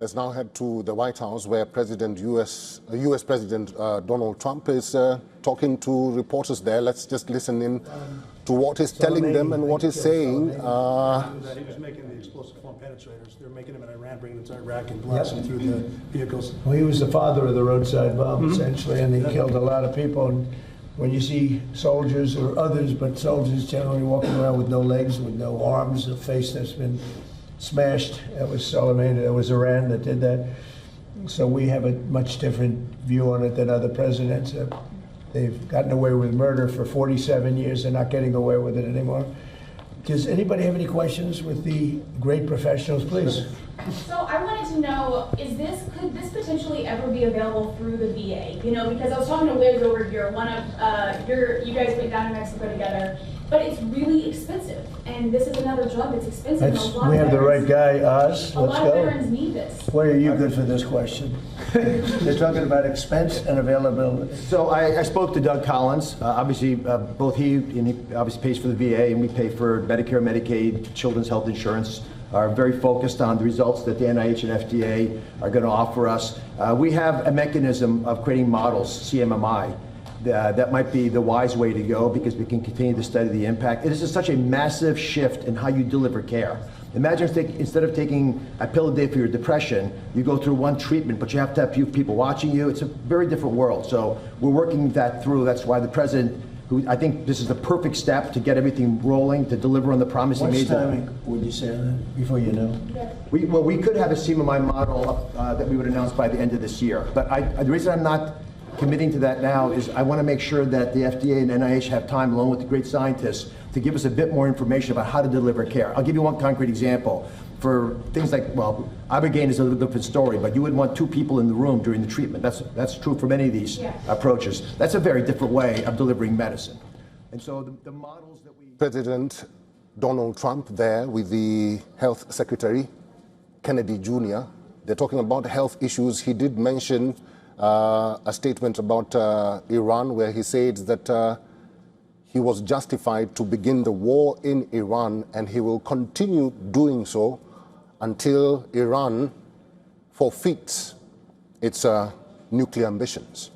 Let's now head to the White House, where US President Donald Trump is talking to reporters there. Let's just listen in to what he's telling them and what he's saying. He was making the explosive form penetrators. They're making them in Iran, bringing them to Iraq, and blasting through the vehicles. Well, he was the father of the roadside bomb, essentially, and he killed a lot of people. And when you see soldiers or others, but soldiers generally walking around with no legs, with no arms, a face that's been smashed, that was Soleimani, that was Iran that did that. So we have a much different view on it than other presidents. They've gotten away with murder for 47 years. They're not getting away with it anymore. Does anybody have any questions with the great professionals, please? So I wanted to know, could this potentially ever be available through the VA? You know, because I was talking to Liz over here, you guys went down to Mexico together, but it's really expensive. And this is another drug that's expensive. We have the right guy, Oz. A lot of veterans need this. Why are you good for this question? They're talking about expense and availability. So I spoke to Doug Collins. Obviously, both he obviously pays for the VA, and we pay for Medicare, Medicaid, children's health insurance. Are very focused on the results that the NIH and FDA are going to offer us. We have a mechanism of creating models, CMMI, that might be the wise way to go because we can continue to study the impact. It is such a massive shift in how you deliver care. Imagine instead of taking a pill a day for your depression, you go through one treatment, but you have to have few people watching you. It's a very different world. So we're working that through. That's why the president, who I think this is the perfect step to get everything rolling, to deliver on the promise he made. What's timing would you say on that, before you know? We could have a CMMI model that we would announce by the end of this year. But the reason I'm not committing to that now is I want to make sure that the FDA and NIH have time, along with the great scientists, to give us a bit more information about how to deliver care. I'll give you one concrete example. For things like, well, Ibogaine is a little different story, but you wouldn't want two people in the room during the treatment. That's true for many of these approaches. That's a very different way of delivering medicine. And so the models that we... President Donald Trump there with the Health Secretary, Kennedy Jr. They're talking about health issues. He did mention a statement about Iran, where he said that he was justified to begin the war in Iran, and he will continue doing so until Iran forfeits its nuclear ambitions.